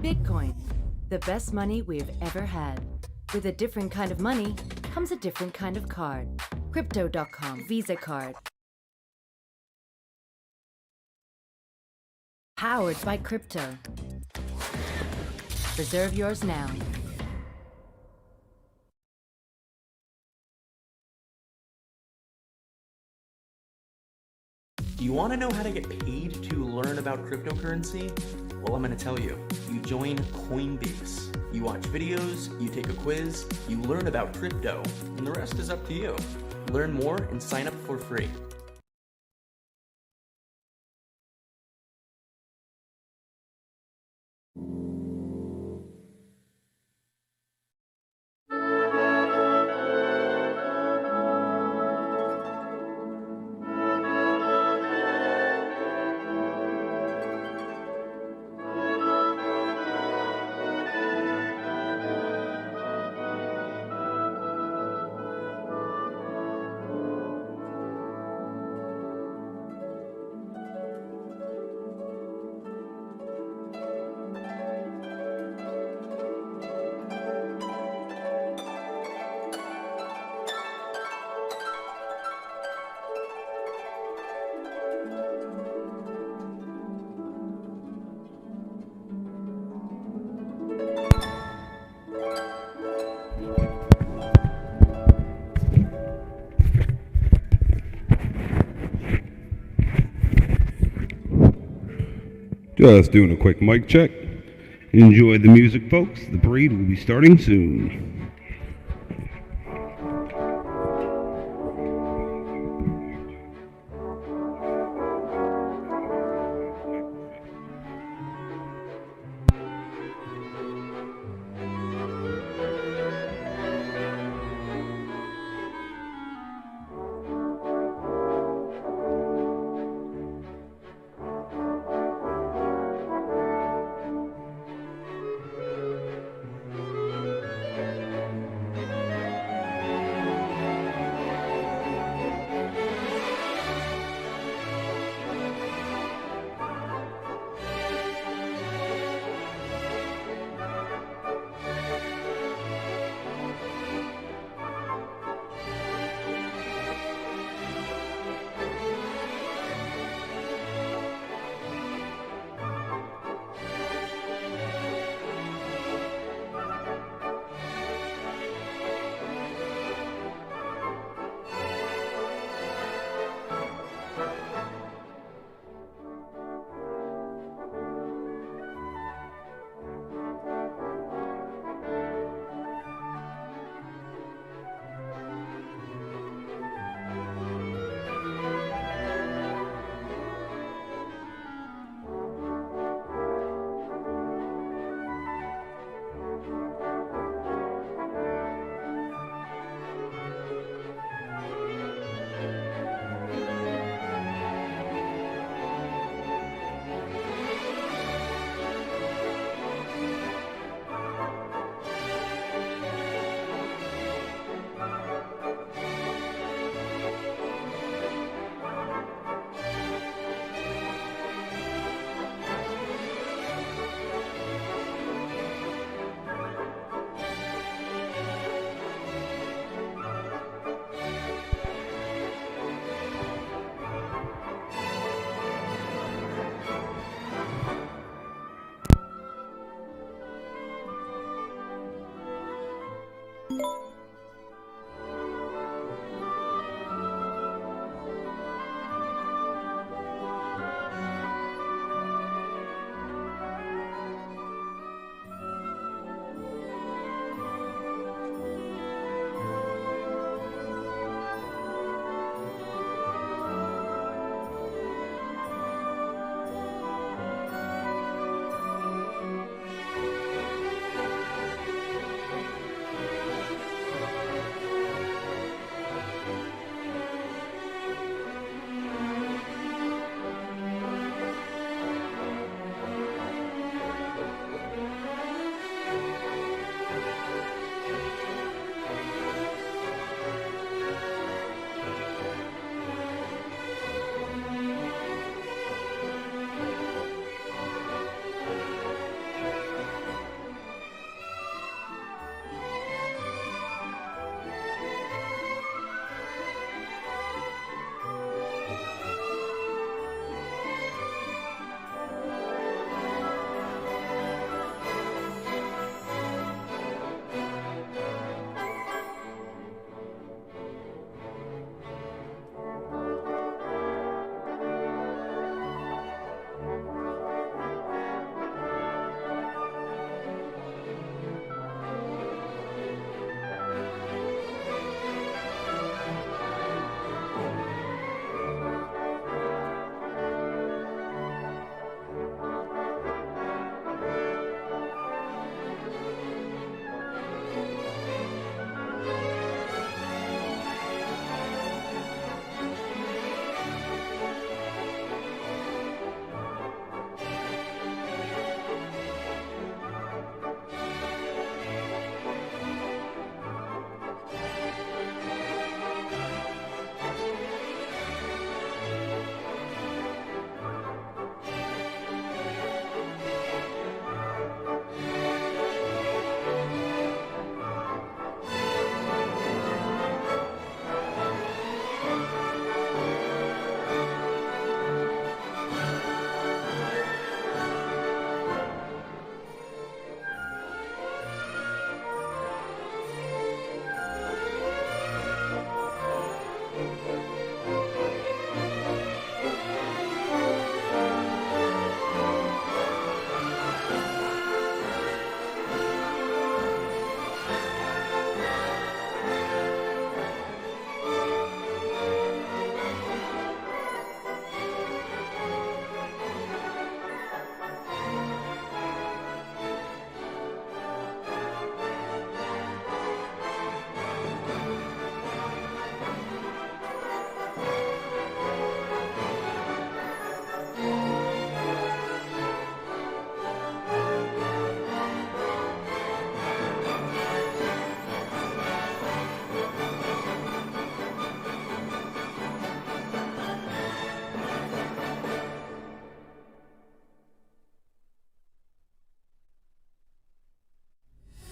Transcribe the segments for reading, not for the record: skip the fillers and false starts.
Bitcoin, the best money we've ever had. With a different kind of money comes a different kind of card. Crypto.com Visa Card. Powered by crypto. Reserve yours now. Do you want to know how to get paid to learn about cryptocurrency? Well, I'm going to tell you. You join Coinbase. You watch videos, you take a quiz, you learn about crypto, and the rest is up to you. Learn more and sign up for free. Just doing a quick mic check. Enjoy the music, folks. The parade will be starting soon.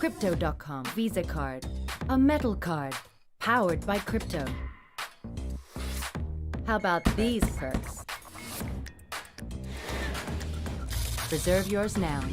Crypto.com Visa card. A metal card powered by crypto. How about these perks? Reserve yours now.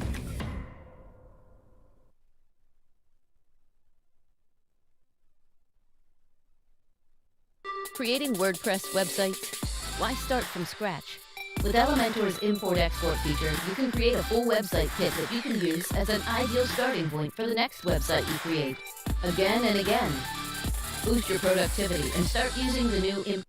Creating WordPress websites? Why start from scratch? With Elementor's import-export feature, you can create a full website kit that you can use as an ideal starting point for the next website you create. Again and again. Boost your productivity and start using the new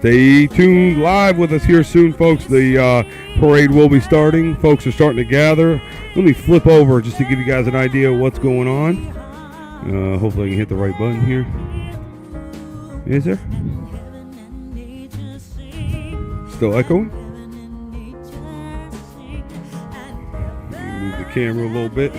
Stay tuned live with us here soon, folks. The parade will be starting. Folks are starting to gather. Let me flip over just to give you guys an idea of what's going on. Hopefully I can hit the right button here. Is there? Still echoing? Move the camera a little bit.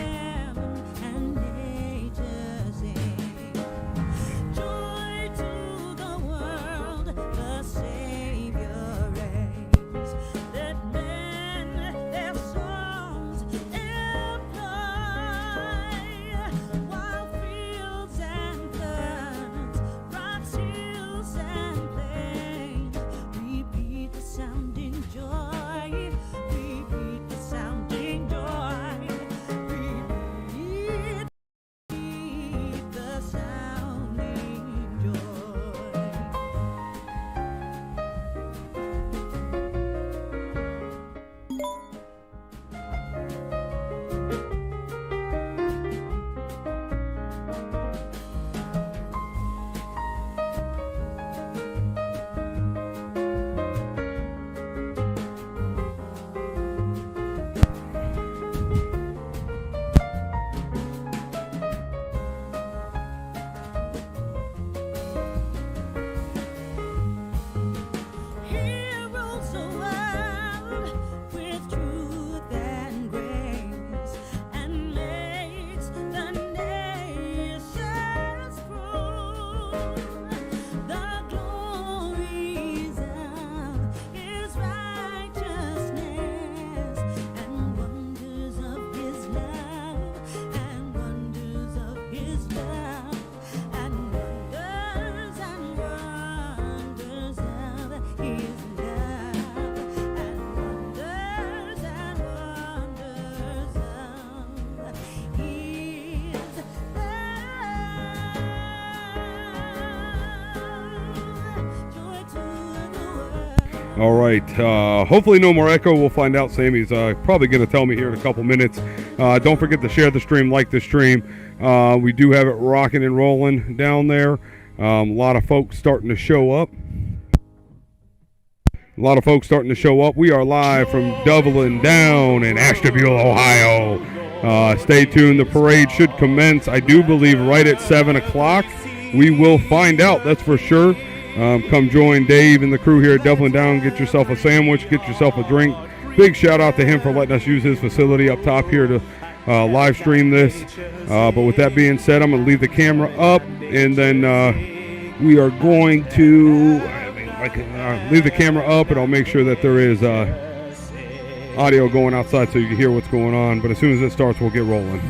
All right. Hopefully no more echo. We'll find out. Sammy's probably going to tell me here in a couple minutes. Don't forget to share the stream, like the stream. We do have it rocking and rolling down there. A lot of folks starting to show up. We are live from Dublin down in Ashtabula, Ohio. Stay tuned. The parade should commence, I do believe, right at 7 o'clock. We will find out, that's for sure. Come join Dave and the crew here at Dublin Down. Get yourself a sandwich, get yourself a drink. Big shout out to him for letting us use his facility up top here to live stream this. But with that being said, I'm going to leave the camera up, and then we are going to leave the camera up, and I'll make sure that there is audio going outside so you can hear what's going on. But as soon as it starts, we'll get rolling.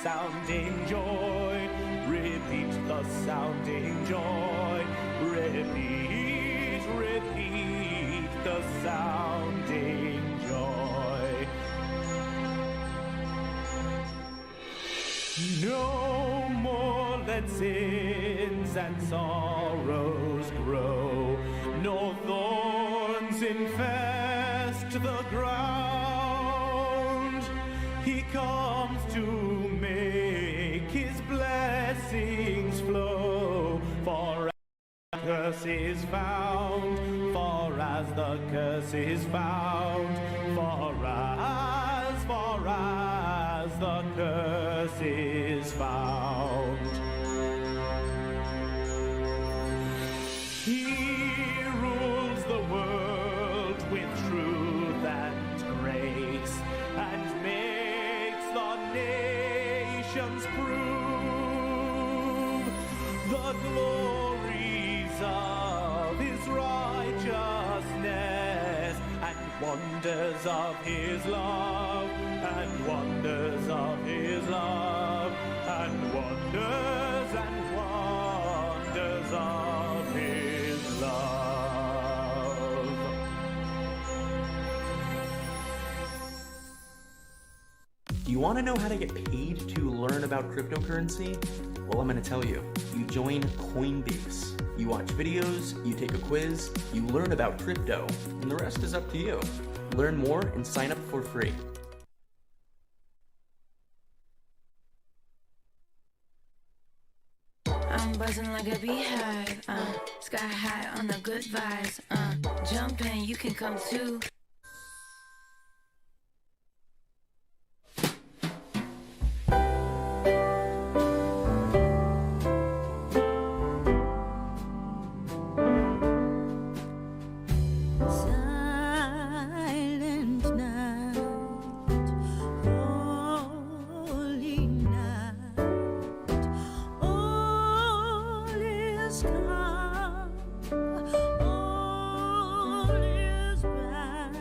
Sounding joy, repeat the sounding joy, repeat the sounding joy. No more let sins and sorrows grow, no thorns infest the ground. He comes to make his blessings flow, for as the curse is found, for as the curse is found, for as the curse is found. He rules the world with truth and grace, and makes the nations prove the glories of his righteousness, and wonders of his love, and wonders of his love, and wonders of his love. Do you want to know how to get paid to learn about cryptocurrency? Well, I'm going to tell you. You join Coinbase. You watch videos, you take a quiz, you learn about crypto, and the rest is up to you. Learn more and sign up for free. I'm buzzing like a beehive, sky high on the good vibes, jump in, you can come too. All is bright.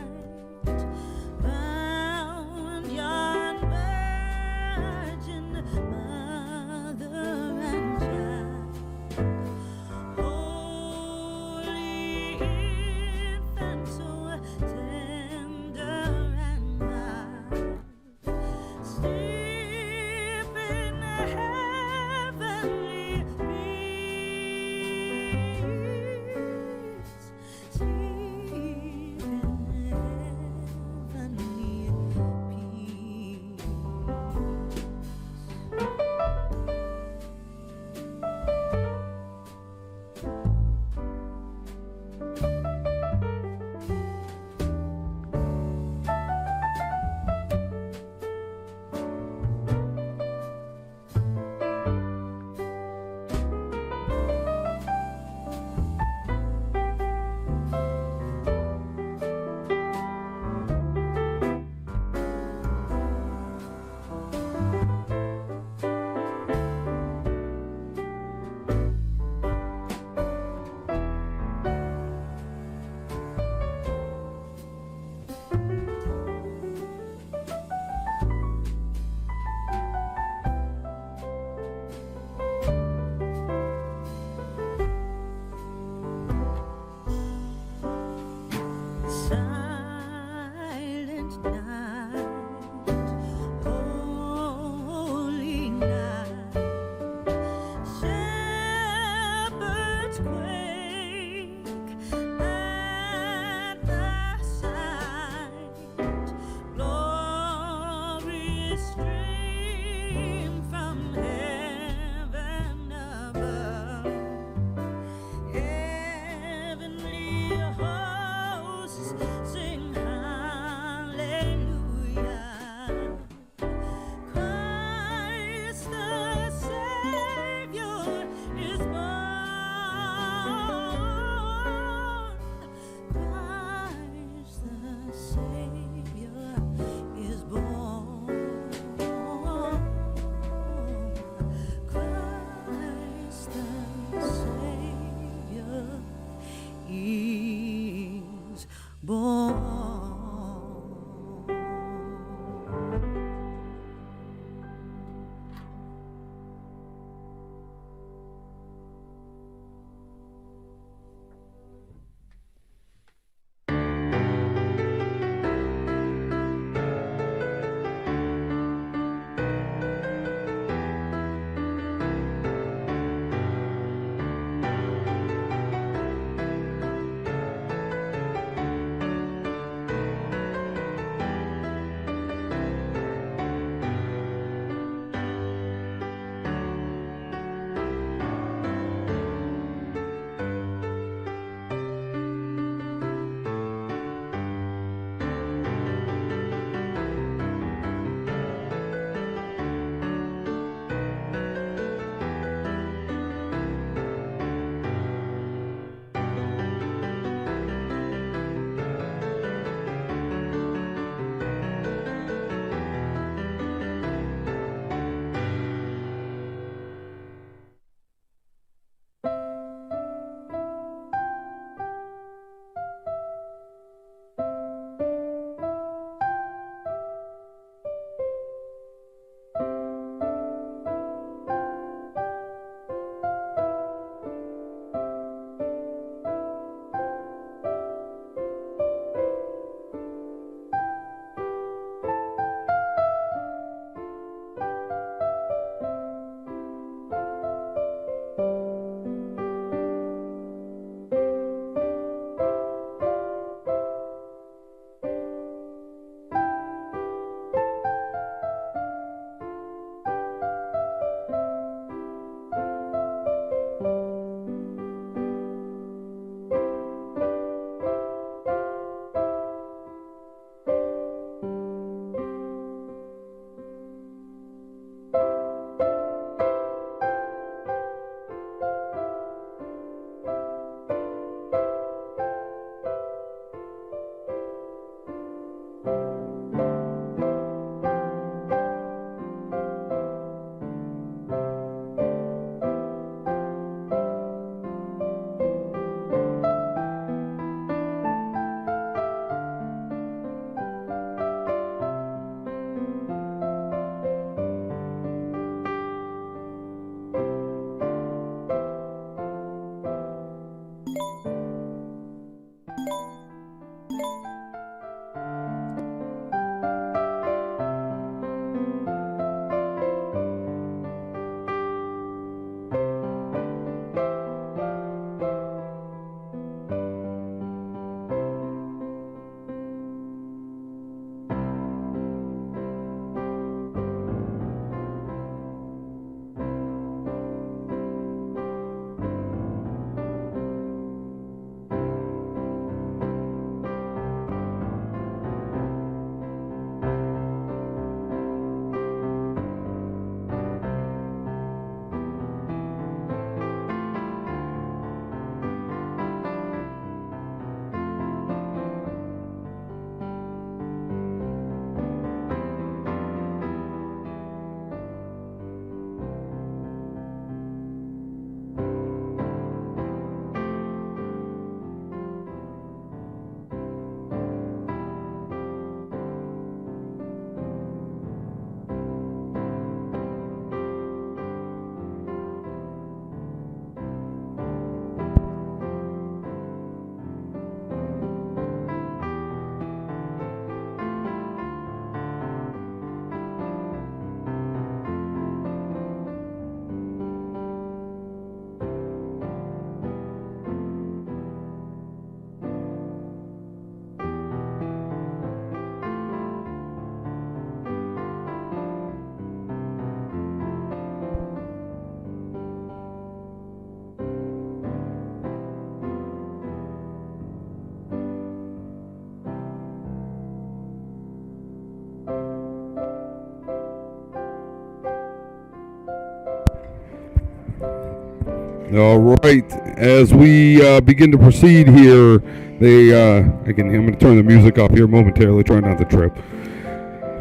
All right, as we begin to proceed here, I'm going to turn the music up here momentarily, try not to trip.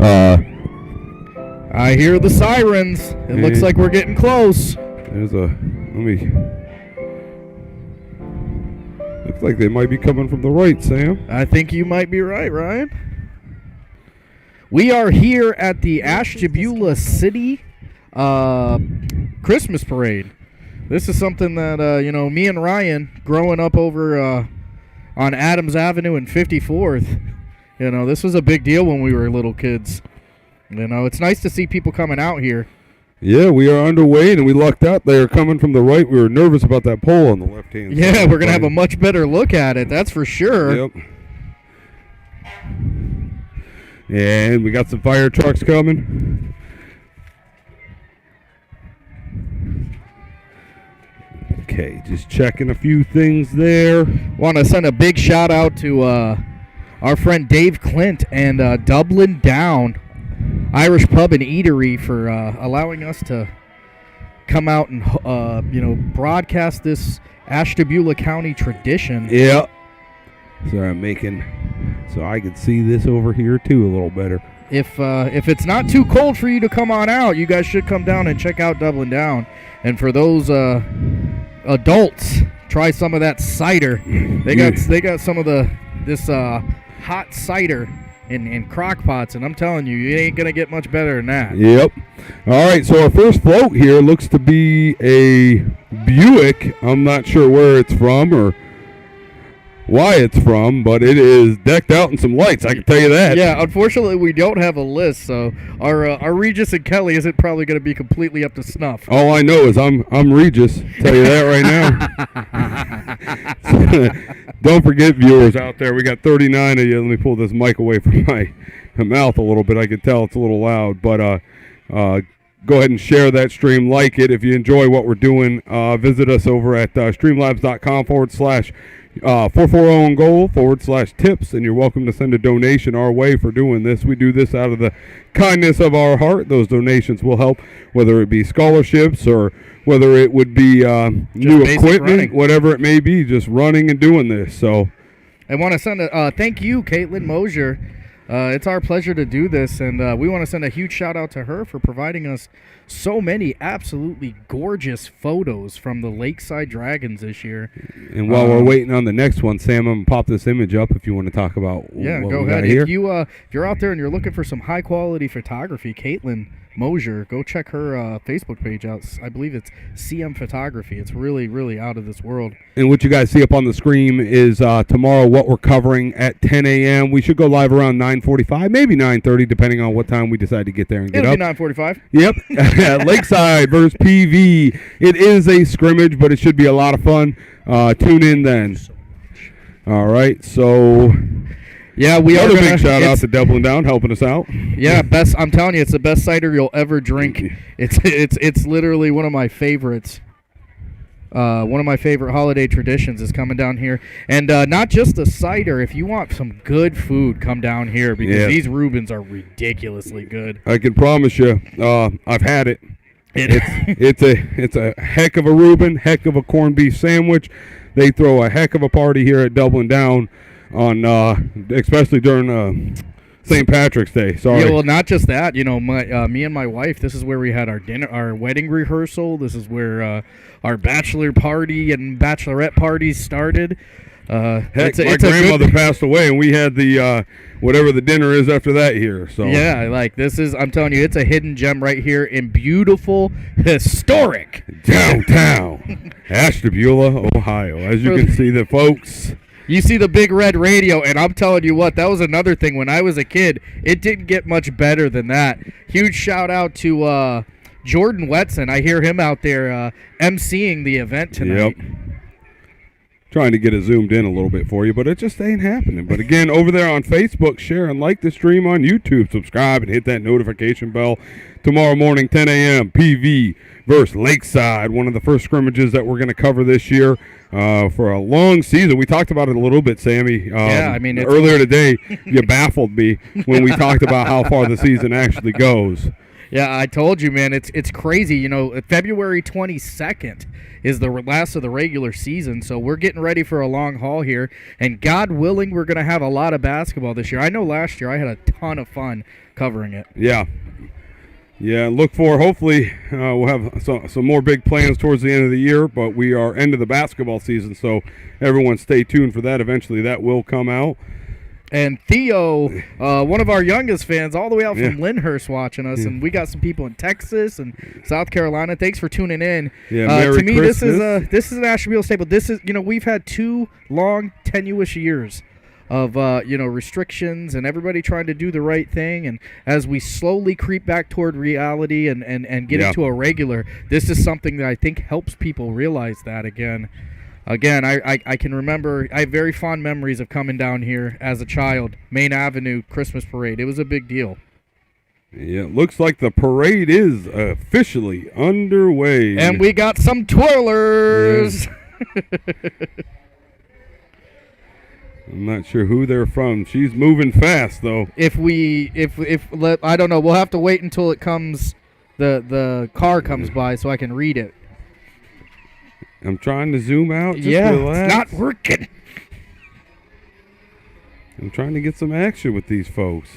I hear the sirens. It looks like we're getting close. There's a, let me, Looks like they might be coming from the right, Sam. I think you might be right, Ryan. We are here at the Ashtabula City Christmas Parade. This is something that, me and Ryan, growing up over on Adams Avenue and 54th, this was a big deal when we were little kids. It's nice to see people coming out here. Yeah, we are underway, and we lucked out. They are coming from the right. We were nervous about that pole on the left-hand side. Yeah, we're going to have a much better look at it, that's for sure. Yep. And we got some fire trucks coming. Okay, just checking a few things there. Want to send a big shout out to our friend Dave Clint and Dublin Down Irish Pub and Eatery for allowing us to come out and broadcast this Ashtabula County tradition. Yep. So I'm making so I can see this over here too a little better. If it's not too cold for you to come on out, you guys should come down and check out Dublin Down. And for those adults, try some of that cider. They got some of this hot cider in crock pots, and I'm telling you, you ain't gonna get much better than that. Yep. All right, so our first float here looks to be a Buick. I'm not sure where it's from or why it's from, but it is decked out in some lights, I can tell you that. Yeah, unfortunately we don't have a list, so our Regis and Kelly isn't probably going to be completely up to snuff. All I know is I'm Regis, tell you that right now. Don't forget, viewers out there, we got 39 of you. Let me pull this mic away from my mouth a little bit. I can tell it's a little loud, but go ahead and share that stream, like it. If you enjoy what we're doing, visit us over at streamlabs.com/440 on goal /tips, and you're welcome to send a donation our way for doing this. We do this out of the kindness of our heart. Those donations will help, whether it be scholarships or whether it would be new equipment, running. whatever it may be, just running and doing this. So I want to send a thank you, Caitlin Mosier. It's our pleasure to do this, and we want to send a huge shout out to her for providing us so many absolutely gorgeous photos from the Lakeside Dragons this year. And while we're waiting on the next one, Sam, I'm going to pop this image up if you want to talk about what go we ahead. got here. If you're out there and you're looking for some high quality photography, Caitlin Mosier, go check her Facebook page out. I believe it's CM Photography. It's really, really out of this world. And what you guys see up on the screen is tomorrow what we're covering at 10 a.m. We should go live around 9:45, maybe 9:30, depending on what time we decide to get there and get It'll up. be 9:45. Yep. Lakeside versus PV. It is a scrimmage, but it should be a lot of fun. Tune in then. All right, so yeah, we are another big shout out to Dublin Down helping us out. Yeah, best. I'm telling you, it's the best cider you'll ever drink. It's literally one of my favorites. One of my favorite holiday traditions is coming down here, and not just the cider. If you want some good food, come down here because these Reubens are ridiculously good. I can promise you, I've had it. It's a heck of a Reuben, heck of a corned beef sandwich. They throw a heck of a party here at Dublin Down on especially during St. Patrick's Day. Sorry. Yeah, well, not just that. Me and my wife. This is where we had our wedding rehearsal. This is where our bachelor party and bachelorette parties started. Heck, my grandmother passed away, and we had the whatever the dinner is after that here. So yeah, this is. I'm telling you, it's a hidden gem right here in beautiful, historic downtown Ashtabula, Ohio. As you can see, the folks. You see the big red radio, and I'm telling you what, that was another thing. When I was a kid, it didn't get much better than that. Huge shout out to Jordan Wetson. I hear him out there emceeing the event tonight. Yep. Trying to get it zoomed in a little bit for you, but it just ain't happening. But again, over there on Facebook, share and like the stream on YouTube. Subscribe and hit that notification bell. Tomorrow morning, 10 a.m., PV versus Lakeside, one of the first scrimmages that we're going to cover this year for a long season. We talked about it a little bit, Sammy. Earlier today, you baffled me when we talked about how far the season actually goes. Yeah, I told you, man. It's crazy. February 22nd is the last of the regular season, so we're getting ready for a long haul here. And God willing, we're going to have a lot of basketball this year. I know last year I had a ton of fun covering it. Yeah. Yeah, look for, hopefully, we'll have some more big plans towards the end of the year, but we are end of the basketball season, so everyone stay tuned for that. Eventually that will come out. And Theo, one of our youngest fans, all the way out from Lyndhurst watching us, and we got some people in Texas and South Carolina. Thanks for tuning in. Yeah, Merry to me, Christmas. this is an Ashtabula staple. This is, we've had 2 long, tenuous years of restrictions and everybody trying to do the right thing, and as we slowly creep back toward reality and get into a regular, this is something that I think helps people realize that again. I can remember, I have very fond memories of coming down here as a child. Main Avenue Christmas Parade. It was a big deal. Yeah, it looks like the parade is officially underway. And we got some twirlers. Yeah. I'm not sure who they're from. She's moving fast, though. I don't know. We'll have to wait until it comes, the car comes by so I can read it. I'm trying to zoom out. Just It's relax. not working. I'm trying to get some action with these folks.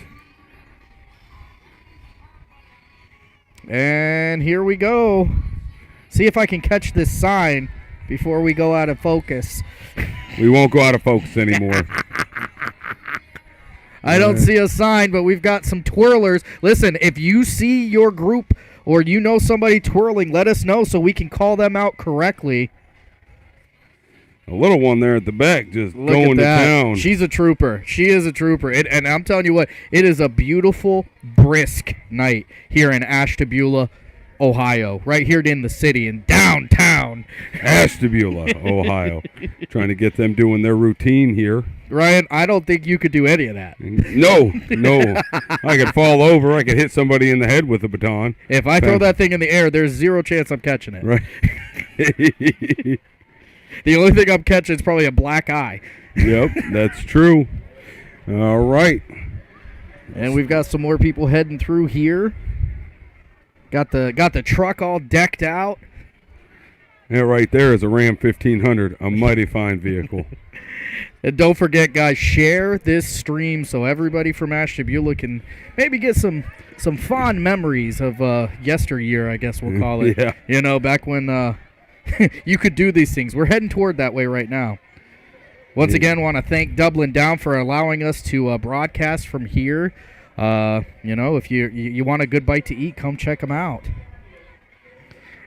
And here we go. See if I can catch this sign before we go out of focus. We won't go out of focus anymore. I don't see a sign, but we've got some twirlers. Listen, if you see your group or you know somebody twirling, let us know so we can call them out correctly. A little one there at the back just going to town. She's a trooper. She is a trooper. And I'm telling you what, it is a beautiful, brisk night here in Ashtabula, Ohio, right here in the city, in downtown Ashtabula, Ohio. Trying to get them doing their routine here. Ryan, I don't think you could do any of that. No. I could fall over. I could hit somebody in the head with a baton. If I throw that thing in the air, there's 0 chance I'm catching it. Right. The only thing I'm catching is probably a black eye. Yep, that's true. All right. And we've got some more people heading through here. Got the truck all decked out. Yeah, right there is a Ram 1500, a mighty fine vehicle. And don't forget, guys, share this stream so everybody from Ashtabula can maybe get some fond memories of yesteryear, I guess we'll call it. Yeah. Back when you could do these things. We're heading toward that way right now. Once again, want to thank Dublin Down for allowing us to broadcast from here. If you want a good bite to eat, come check them out.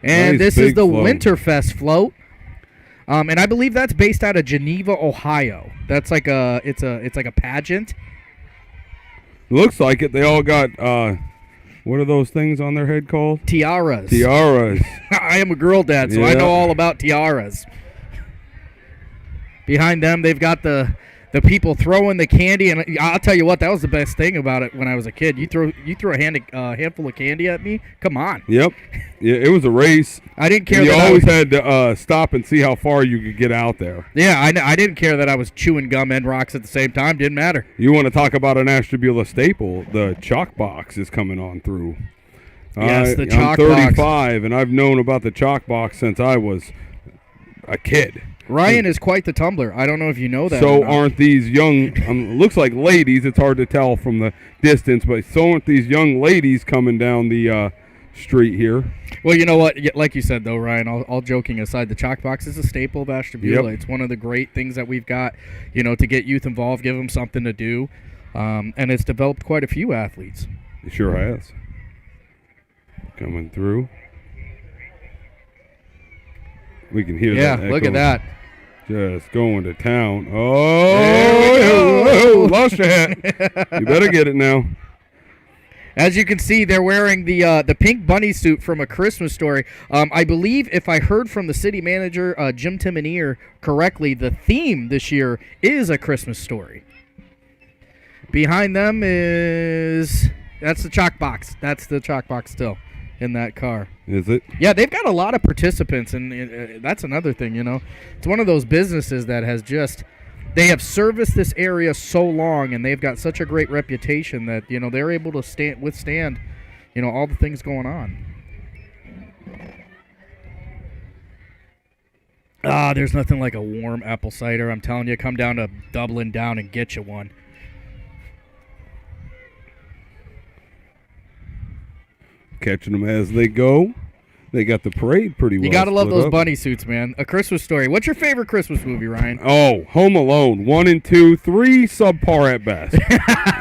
And Nice this is the float. Winterfest float. And I believe that's based out of Geneva, Ohio. That's like it's like a pageant. Looks like it. They all got, what are those things on their head called? Tiaras. Tiaras. I am a girl dad, so I know all about tiaras. Behind them, they've got the people throwing the candy, and I'll tell you what, that was the best thing about it when I was a kid. You throw a handful of candy at me? Come on. Yep. Yeah, it was a race. I didn't care. You always had to stop and see how far you could get out there. Yeah, I didn't care that I was chewing gum and rocks at the same time. Didn't matter. You want to talk about an Ashtabula staple? The chalk box is coming on through. Yes, the chalk I'm box. 35, and I've known about the chalk box since I was a kid. Ryan is quite the tumbler. I don't know if you know that. So aren't these young, looks like ladies, it's hard to tell from the distance, but so aren't these young ladies coming down the street here? Well, you know what? Like you said, though, Ryan, all joking aside, the chalk box is a staple of Ashtabula. Yep. It's one of the great things that we've got, to get youth involved, give them something to do. And it's developed quite a few athletes. It sure has. Coming through. We can hear that. Yeah, look at that. Just going to town. Oh, lost your hat. You better get it now. As you can see, they're wearing the pink bunny suit from A Christmas Story. I believe, if I heard from the city manager, Jim Timoneer, correctly, the theme this year is A Christmas Story. Behind them that's the chalk box. That's the chalk box still in that car. Is it? Yeah, they've got a lot of participants, and that's another thing, It's one of those businesses that has they have serviced this area so long, and they've got such a great reputation that, they're able to withstand, all the things going on. There's nothing like a warm apple cider. I'm telling you, come down to Dublin Down and get you one. catching them as they go. They got the parade pretty well. You gotta love split those up. bunny suits, man. A Christmas Story. What's your favorite Christmas movie, Ryan? Oh, Home Alone 1 and 2, 3 subpar at best.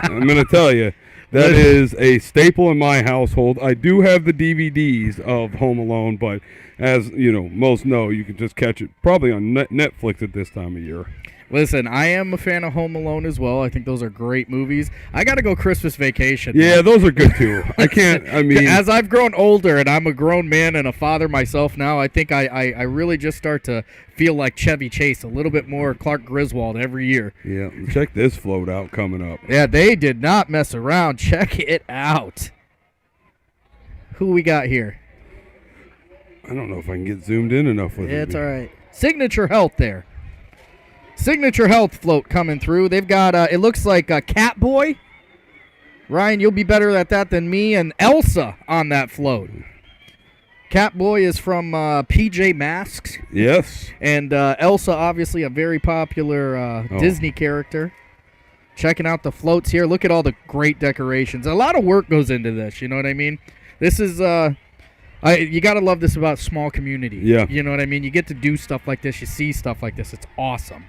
I'm gonna tell you. That is a staple in my household. I do have the DVDs of Home Alone, but as you know, most know, you can just catch it probably on Netflix at this time of year. Listen, I am a fan of Home Alone as well. I think those are great movies. I got to go Christmas Vacation. Yeah, those are good too. I mean, as I've grown older and I'm a grown man and a father myself now, I think I really just start to feel like Chevy Chase, a little bit more Clark Griswold every year. Yeah, check this float out coming up. Yeah, they did not mess around. Check it out. Who we got here? I don't know if I can get zoomed in enough with it. Yeah, it's all right. Signature Health there. Signature Health float coming through. They've got, it looks like a Catboy. Ryan, you'll be better at that than me. And Elsa on that float. Catboy is from PJ Masks. Yes. And Elsa, obviously a very popular Disney character. Checking out the floats here. Look at all the great decorations. A lot of work goes into this, you know what I mean? This is, you got to love this about small community. Yeah. You know what I mean? You get to do stuff like this. You see stuff like this. It's awesome.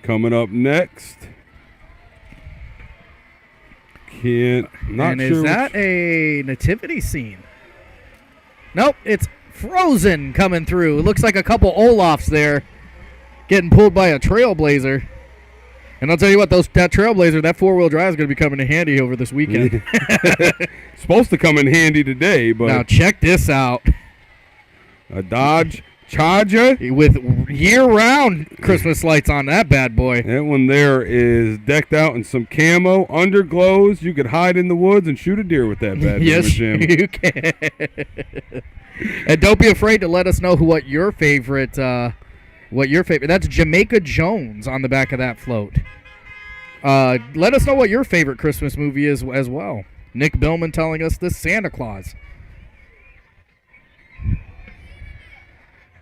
Coming up next. And is that a nativity scene? Nope, it's Frozen coming through. It looks like a couple Olafs there getting pulled by a Trailblazer. And I'll tell you what, that Trailblazer, that four-wheel drive is going to be coming in handy over this weekend. Supposed to come in handy today, but now check this out. A Dodge Charger with year-round Christmas lights on that bad boy. That one there is decked out in some camo, underglows. You could hide in the woods and shoot a deer with that bad boy, yes, Jim. You can. And don't be afraid to let us know what your favorite. That's Jamaica Jones on the back of that float. Let us know what your favorite Christmas movie is as well. Nick Billman telling us this, Santa Claus.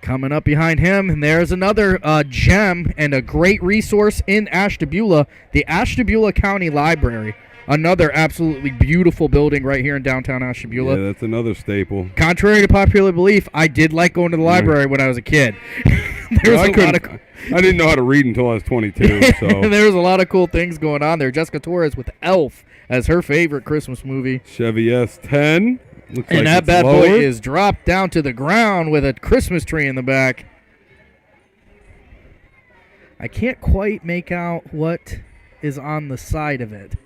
Coming up behind him, and there's another gem and a great resource in Ashtabula, the Ashtabula County Library. Another absolutely beautiful building right here in downtown Ashtabula. Yeah, that's another staple. Contrary to popular belief, I did like going to the library when I was a kid. I didn't know how to read until I was 22. So there was a lot of cool things going on there. Jessica Torres with Elf as her favorite Christmas movie. Chevy S10. Looks and like that it's bad lowered. boy is dropped down to the ground with a Christmas tree in the back. I can't quite make out what is on the side of it.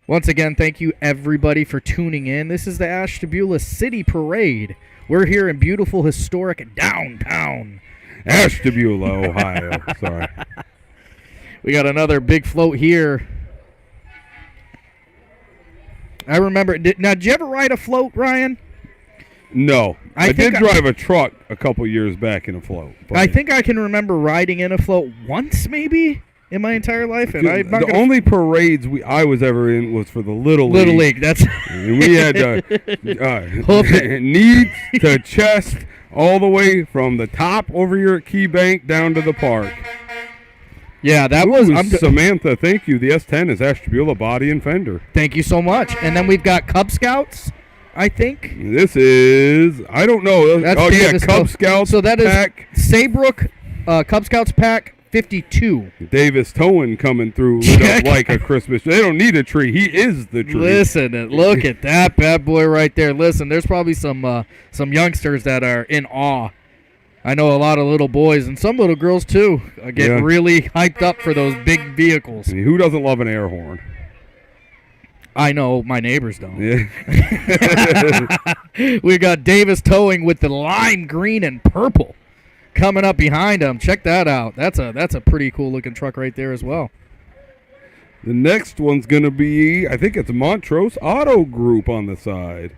Once again, thank you everybody for tuning in. This is the Ashtabula City Parade. We're here in beautiful, historic downtown Ashtabula, Ohio. Sorry. We got another big float here. I remember. Did you ever ride a float, Ryan? No. I did think drive a truck a couple years back in a float. I think I can remember riding in a float once, maybe, in my entire life. And the only parades I was ever in was for the Little League. Little League, that's... And we had knees to chest all the way from the top over here at Key Bank down to the park. Yeah, that was... Samantha, thank you. The S10 is Ashtabula Body and Fender. Thank you so much. And then we've got Cub Scouts, I think. This is... I don't know. That's Davis Cub Scouts So that pack. is Saybrook Cub Scouts pack 52. Davis Towing coming through like a Christmas. They don't need a tree. He is the tree. Listen, look at that bad boy right there. Listen, there's probably some youngsters that are in awe. I know a lot of little boys and some little girls, too, get really hyped up for those big vehicles. I mean, who doesn't love an air horn? I know my neighbors don't. Yeah. We got Davis Towing with the lime green and purple coming up behind him. Check that out. That's a pretty cool looking truck right there as well. The next one's going to be, I think it's Montrose Auto Group on the side.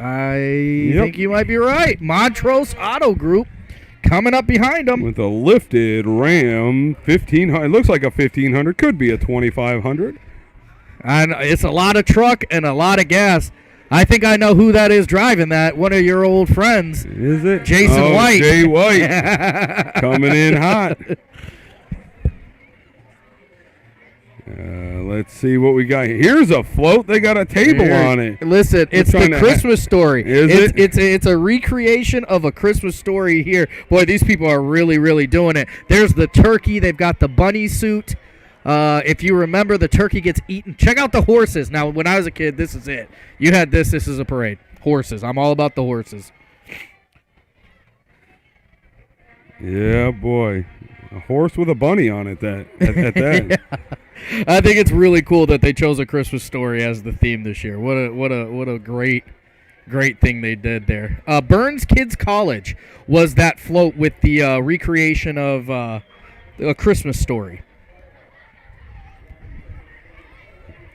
I think you might be right. Montrose Auto Group coming up behind them. With a lifted Ram 1500. It looks like a 1500. Could be a 2500. And it's a lot of truck and a lot of gas. I think I know who that is driving that. One of your old friends. Is it? Jason White. Jay White. Coming in hot. Let's see what we got here. Here's a float. They got a table on it. Listen, it's the Christmas Story. Is it? It's a recreation of a Christmas Story here. Boy, these people are really, really doing it. There's the turkey. They've got the bunny suit. If you remember, the turkey gets eaten. Check out the horses. Now, when I was a kid, this is it. You had this. This is a parade. Horses. I'm all about the horses. Yeah, boy. A horse with a bunny on it. At that. Yeah. I think it's really cool that they chose a Christmas Story as the theme this year. What a great thing they did there. Burns Kids College was that float with the recreation of A Christmas Story.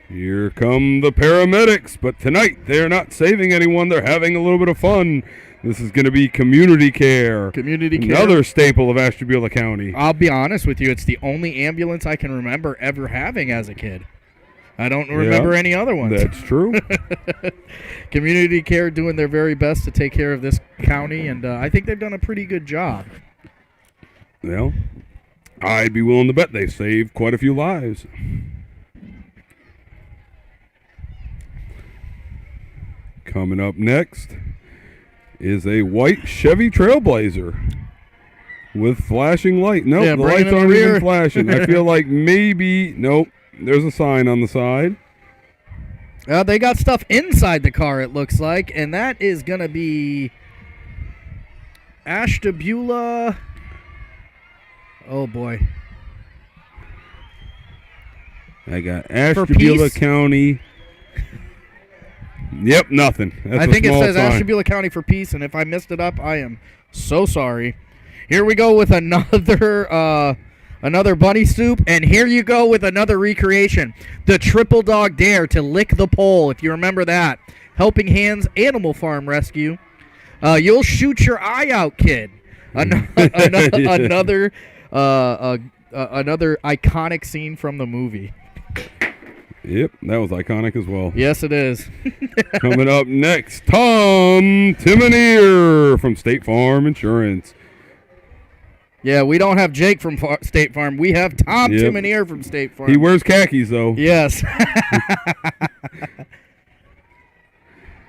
Here come the paramedics, but tonight they're not saving anyone. They're having a little bit of fun. This is going to be community care. Community care. Another staple of Ashtabula County. I'll be honest with you. It's the only ambulance I can remember ever having as a kid. I don't remember any other ones. That's true. Community care doing their very best to take care of this county, and I think they've done a pretty good job. Well, I'd be willing to bet they saved quite a few lives. Coming up next is a white Chevy Trailblazer with flashing light. Nope, Yeah, the bring it lights in the aren't even rear. flashing. I feel like nope, there's a sign on the side. They got stuff inside the car, it looks like, and that is going to be Ashtabula. Oh, boy. I got Ashtabula peace? County. Yep, nothing. That's I think a it small says sign. Ashtabula County for peace, and if I messed it up, I am so sorry. Here we go with another bunny soup, and here you go with another recreation. The Triple Dog Dare to lick the pole, if you remember that. Helping Hands Animal Farm Rescue. You'll shoot your eye out, kid. Another iconic scene from the movie. Yep, that was iconic as well. Yes, it is. Coming up next, Tom Timoneer from State Farm Insurance. Yeah, we don't have Jake from State Farm. We have Tom Yep. Timoneer from State Farm. He wears khakis, though. Yes.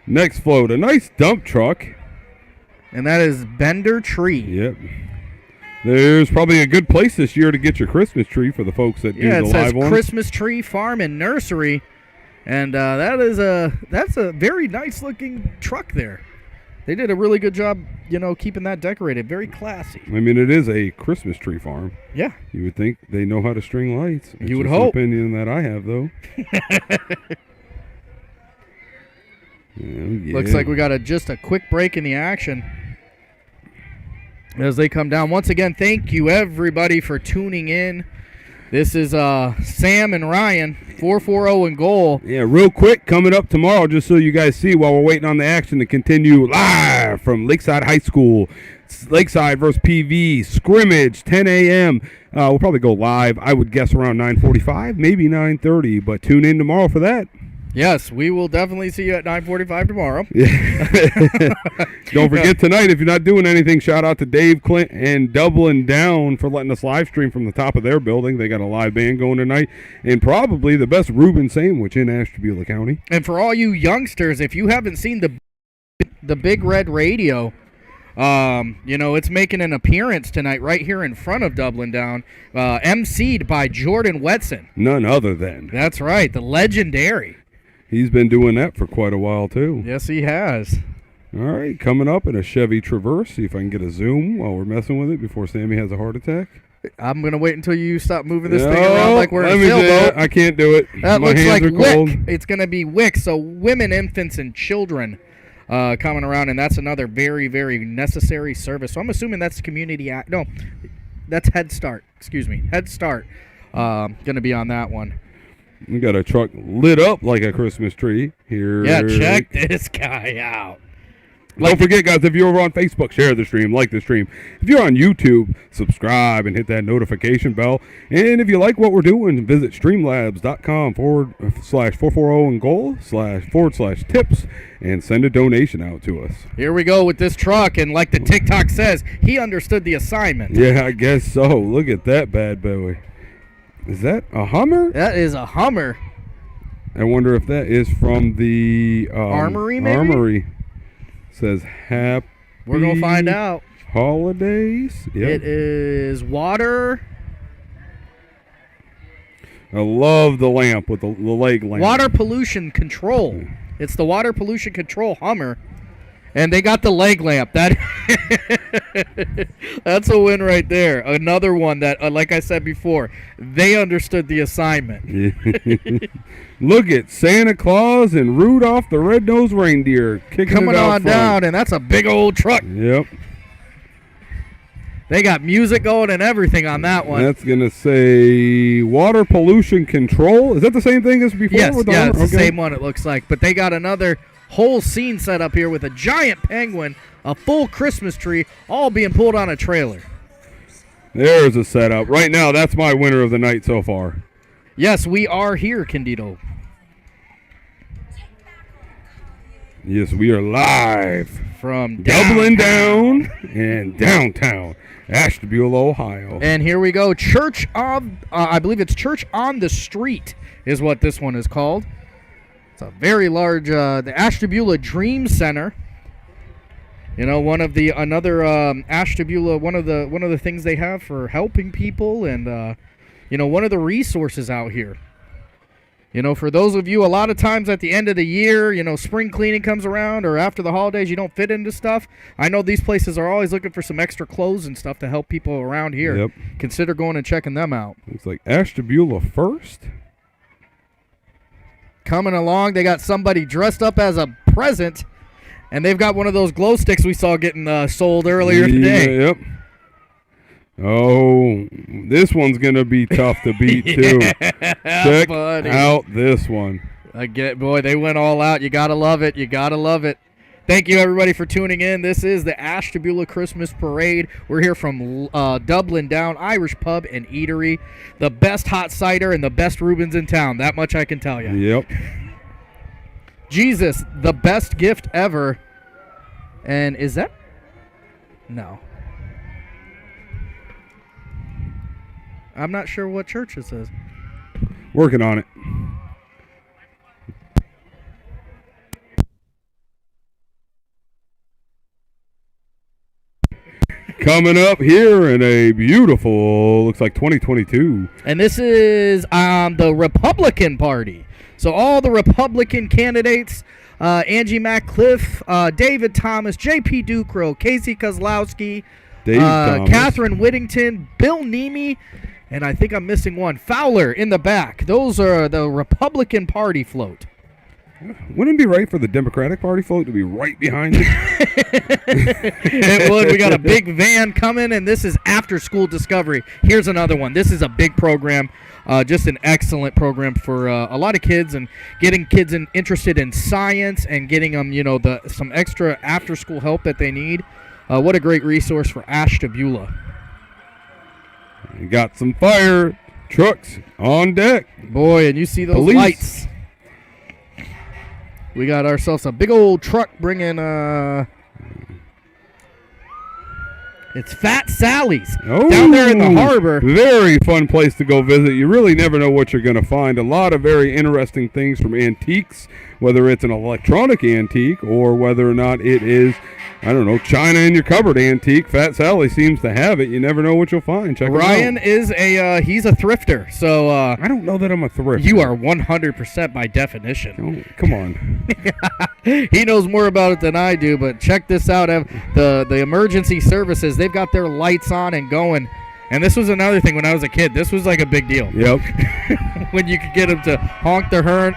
Next float, a nice dump truck. And that is Bender Tree. Yep. There's probably a good place this year to get your Christmas tree for the folks that do Yeah, the it says live ones. Christmas Tree Farm and Nursery. And that's a very nice looking truck there. They did a really good job, keeping that decorated. Very classy. I mean, it is a Christmas tree farm. Yeah. You would think they know how to string lights. It's You would just an hope. opinion that I have, though. Yeah. Looks like we got just a quick break in the action as they come down. Once again, thank you, everybody, for tuning in. This is Sam and Ryan, 440 in goal. Yeah, real quick, coming up tomorrow, just so you guys see while we're waiting on the action to continue live from Lakeside High School. It's Lakeside versus PV, scrimmage, 10 a.m. We'll probably go live, I would guess, around 9:45, maybe 9:30, but tune in tomorrow for that. Yes, we will definitely see you at 9:45 tomorrow. Don't forget tonight, if you're not doing anything, shout out to Dave, Clint, and Dublin Down for letting us live stream from the top of their building. They got a live band going tonight, and probably the best Reuben sandwich in Ashtabula County. And for all you youngsters, if you haven't seen the Big Red Radio, it's making an appearance tonight right here in front of Dublin Down, emceed by Jordan Wetson. None other than. That's right, the legendary. He's been doing that for quite a while, too. Yes, he has. All right, coming up in a Chevy Traverse. See if I can get a zoom while we're messing with it before Sammy has a heart attack. I'm going to wait until you stop moving this thing around like we're in a sailboat. I can't do it. That My looks hands like are cold. WIC. It's going to be WIC, so women, infants, and children coming around, and that's another very, very necessary service. So I'm assuming that's community act. No, that's Head Start. Excuse me. Head Start going to be on that one. We got a truck lit up like a Christmas tree here. Yeah, check this guy out. Don't forget, guys, if you're over on Facebook, share the stream, like the stream. If you're on YouTube, subscribe and hit that notification bell. And if you like what we're doing, visit streamlabs.com/440 and goal //tips and send a donation out to us. Here we go with this truck, and like the TikTok says, he understood the assignment. Yeah, I guess so. Look at that bad boy. Is that a Hummer? That is a Hummer. I wonder if that is from the Armory, maybe? Armory. Says happy. We're going to find out. Holidays. Yep. It is water. I love the lamp with the leg lamp. Water pollution control. It's the water pollution control Hummer. And they got the leg lamp. That's a win right there. Another one that, like I said before, they understood the assignment. Look at Santa Claus and Rudolph the Red-Nosed Reindeer Coming it out on front. down, and that's a big old truck. Yep. They got music going and everything on that one. That's going to say water pollution control. Is that the same thing as before? Yes, with the yeah, it's the okay. same one it looks like. But they got another whole scene set up here with a giant penguin, a full Christmas tree, all being pulled on a trailer. There's a setup. Right now, that's my winner of the night so far. Yes, we are here, Candido. Yes, we are live From Dublin downtown. down and downtown Ashtabula, Ohio. And here we go. Church of, I believe it's Church on the Street is what this one is called. It's a very large, the Ashtabula Dream Center. You know, Ashtabula, one of the things they have for helping people, and one of the resources out here. You know, for those of you, a lot of times at the end of the year, spring cleaning comes around, or after the holidays, you don't fit into stuff. I know these places are always looking for some extra clothes and stuff to help people around here. Yep. Consider going and checking them out. It's like Ashtabula first. Coming along, they got somebody dressed up as a present, and they've got one of those glow sticks we saw getting sold earlier today. Yep. Oh, this one's going to be tough to beat, too. Check out this one. Boy, they went all out. You got to love it. You got to love it. Thank you, everybody, for tuning in. This is the Ashtabula Christmas Parade. We're here from Dublin Down Irish Pub and Eatery. The best hot cider and the best Reubens in town. That much I can tell you. Yep. Jesus, the best gift ever. And is that? No. I'm not sure what church this is. Working on it. Coming up here in a beautiful, looks like 2022. And this is the Republican Party. So all the Republican candidates, Angie McCliff, David Thomas, J.P. Ducro, Casey Kozlowski, Catherine Whittington, Bill Nemi, and I think I'm missing one, Fowler in the back. Those are the Republican Party float. Wouldn't it be right for the Democratic Party float to be right behind it? It would. We got a big van coming, and this is After School Discovery. Here's another one. This is a big program, just an excellent program for a lot of kids, and getting kids interested in science and getting them, some extra after-school help that they need. What a great resource for Ashtabula. We got some fire trucks on deck. Boy, and you see those lights. We got ourselves a big old truck bringing, it's Fat Sally's down there in the harbor. Very fun place to go visit. You really never know what you're going to find. A lot of very interesting things from antiques, whether it's an electronic antique or whether or not it is, I don't know, China in your cupboard antique. Fat Sally seems to have it. You never know what you'll find. Check Ryan it out. is he's a thrifter. So I don't know that I'm a thrifter. You are 100% by definition. Oh, come on. He knows more about it than I do, but check this out. The emergency services, they've got their lights on and going. And this was another thing when I was a kid. This was like a big deal. Yep. When you could get them to honk the horn.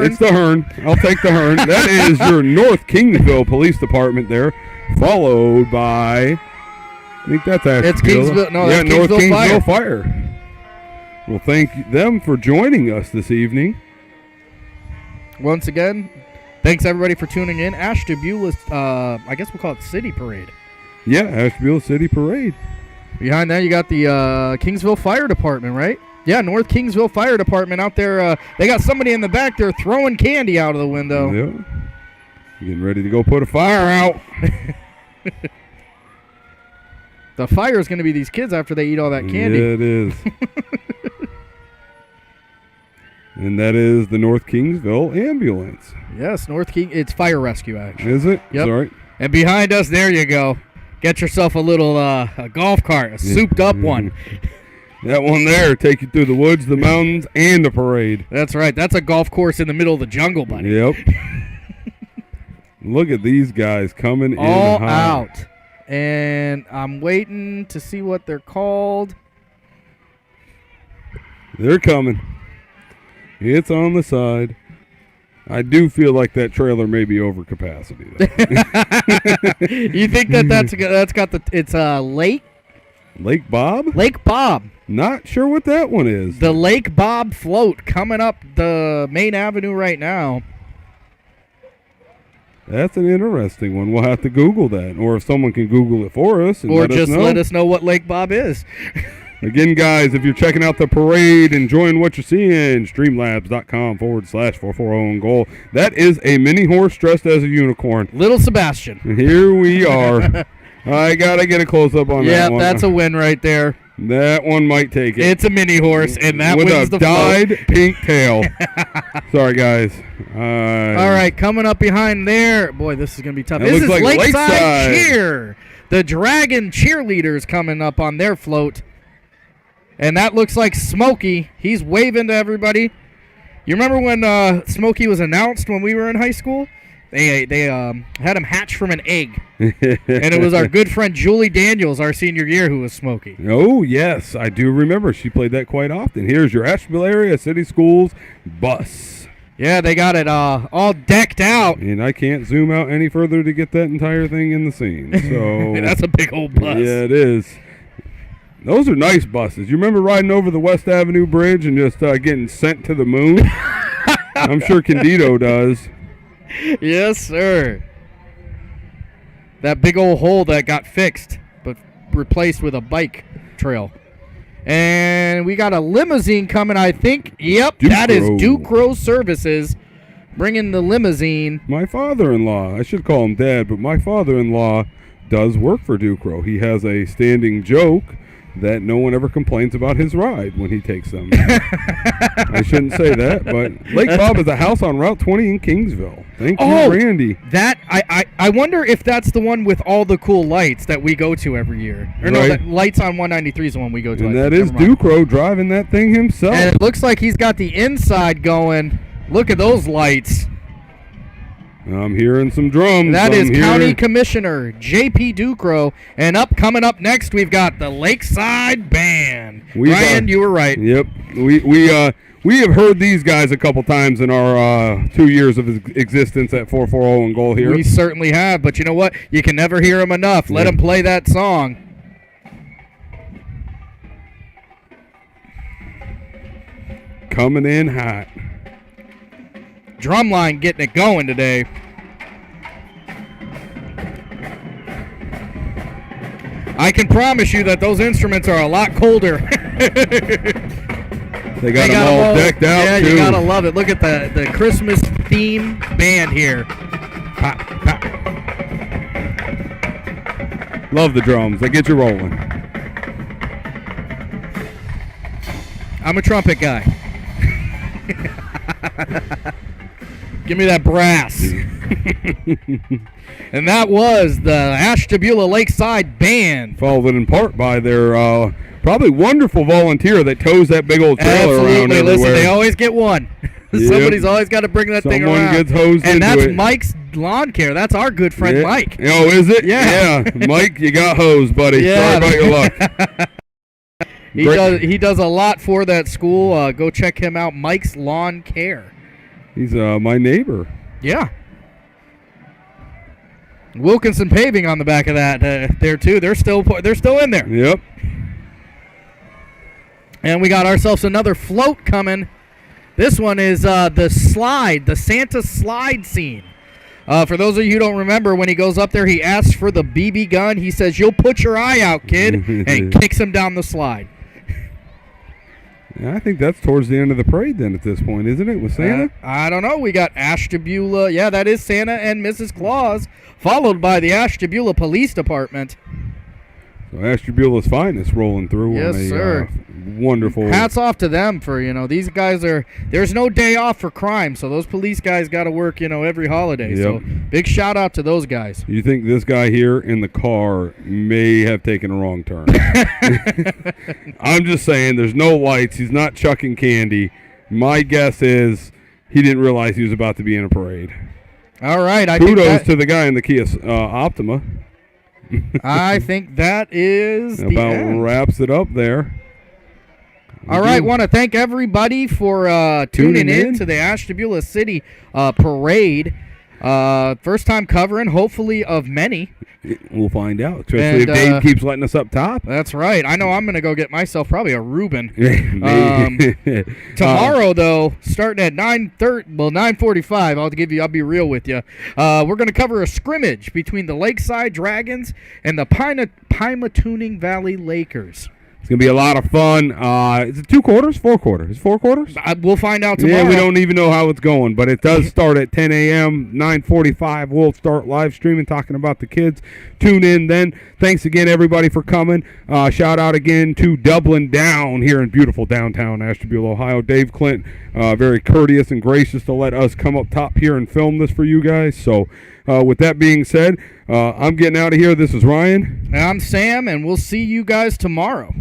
It's the horn. I'll take the horn. That is your North Kingsville Police Department there, followed by, I think that's actually. It's Kingsville. No, yeah, that's North Kingsville Fire. Well, thank them for joining us this evening. Once again, thanks everybody for tuning in. Ashtabula's, I guess we'll call it City Parade. Yeah, Ashtabula City Parade. Behind that, you got the Kingsville Fire Department, right? Yeah, North Kingsville Fire Department out there. They got somebody in the back there throwing candy out of the window. Yeah. Getting ready to go put a fire out. The fire is going to be these kids after they eat all that candy. Yeah, it is. And that is the North Kingsville Ambulance. Yes, North King. It's fire rescue, actually. Is it? Yep. Sorry. And behind us, there you go. Get yourself a little a golf cart, a souped-up one. That one there, take you through the woods, the mountains, and the parade. That's right. That's a golf course in the middle of the jungle, buddy. Yep. Look at these guys coming in All hot. out. And I'm waiting to see what they're called. They're coming. It's on the side. I do feel like that trailer may be over capacity. You think that's got it's Lake Bob? Lake Bob. Not sure what that one is. The Lake Bob float coming up the main avenue right now. That's an interesting one. We'll have to Google that, or if someone can Google it for us, and or just let us know what Lake Bob is. Again, guys, if you're checking out the parade, enjoying what you're seeing, streamlabs.com/440 on goal. That is a mini horse dressed as a unicorn. Little Sebastian. Here we are. I got to get a close-up on that one. Yeah, that's a win right there. That one might take it. It's a mini horse, and that with wins a the dyed float. pink tail. Sorry, guys. All right, coming up behind there. Boy, this is going to be tough. That This is looks like Lakeside Lakeside. Cheer. The Dragon cheerleaders coming up on their float. And that looks like Smokey. He's waving to everybody. You remember when Smokey was announced when we were in high school? They had him hatched from an egg. And it was our good friend Julie Daniels, our senior year, who was Smokey. Oh, yes, I do remember. She played that quite often. Here's your Ashtabula area city schools bus. Yeah, they got it all decked out. And I can't zoom out any further to get that entire thing in the scene. So That's a big old bus. Yeah, it is. Those are nice buses. You remember riding over the West Avenue Bridge and just getting sent to the moon? I'm sure Candido does. Yes, sir. That big old hole that got fixed, but replaced with a bike trail. And we got a limousine coming, I think. Yep, that is Ducro Services bringing the limousine. My father-in-law, I should call him Dad, but my father-in-law does work for Ducro. He has a standing joke that no one ever complains about his ride when he takes them. I shouldn't say that, but Lake Bob is a house on Route 20 in Kingsville. Thank you, Randy. That I wonder if that's the one with all the cool lights that we go to every year. Or no, Right. that Lights on 193 is the one we go to. And that is Ducro driving that thing himself. And it looks like he's got the inside going. Look at those lights. I'm hearing some drums. That is County Commissioner J.P. Ducro. And coming up next, we've got the Lakeside Band. Ryan, you were right. Yep. We have heard these guys a couple times in our 2 years of existence at 440 and goal here. We certainly have, but you know what? You can never hear them enough. Let them play that song. Coming in hot. Drumline getting it going today. I can promise you that those instruments are a lot colder. They got them all decked out, yeah, too. you gotta love it. Look at the Christmas theme band here. Pop, pop. Love the drums. They get you rolling. I'm a trumpet guy. Give me that brass. And that was the Ashtabula Lakeside Band. Followed in part by their probably wonderful volunteer that tows that big old trailer around everywhere. Listen, they always get one. Yep. Somebody's always got to bring that thing around. Someone gets hosed and into that's it. Mike's lawn care. That's our good friend Mike. Oh, is it? Yeah. Mike, you got hosed, buddy. Yeah. Sorry about your luck. He does a lot for that school. Go check him out, Mike's Lawn Care. He's my neighbor. Yeah. Wilkinson Paving on the back of that there too. They're still in there. Yep. And we got ourselves another float coming. This one is the Santa slide scene. For those of you who don't remember, when he goes up there, he asks for the BB gun. He says, "You'll put your eye out, kid," and kicks him down the slide. Yeah, I think that's towards the end of the parade then at this point, isn't it, with Santa? I don't know. We got Ashtabula. Yeah, that is Santa and Mrs. Claus, followed by the Ashtabula Police Department. So Ashtabula's finest rolling through Yes, on a sir. wonderful. Hats off to them for, these guys there's no day off for crime, so those police guys got to work, every holiday. Yep. So big shout out to those guys. You think this guy here in the car may have taken a wrong turn? I'm just saying, there's no lights. He's not chucking candy. My guess is he didn't realize he was about to be in a parade. All right. Kudos to the guy in the Kia Optima. I think that is the about end. Wraps it up there. All right, want to thank everybody for tuning in to the Ashtabula City Parade. First time covering, hopefully of many. We'll find out, especially if Dave keeps letting us up top. That's right. I know I'm going to go get myself probably a Reuben. Maybe. Tomorrow, though, starting at 9:45, I'll be real with you. We're going to cover a scrimmage between the Lakeside Dragons and the Pymatuning Valley Lakers. It's going to be a lot of fun. Is it 2 quarters? 4 quarters? 4 quarters? We'll find out tomorrow. Yeah, we don't even know how it's going, but it does start at 10 a.m., 9:45. We'll start live streaming, talking about the kids. Tune in then. Thanks again, everybody, for coming. Shout out again to Dublin Down here in beautiful downtown Ashtabula, Ohio. Dave Clint, very courteous and gracious to let us come up top here and film this for you guys. So with that being said, I'm getting out of here. This is Ryan. And I'm Sam, and we'll see you guys tomorrow.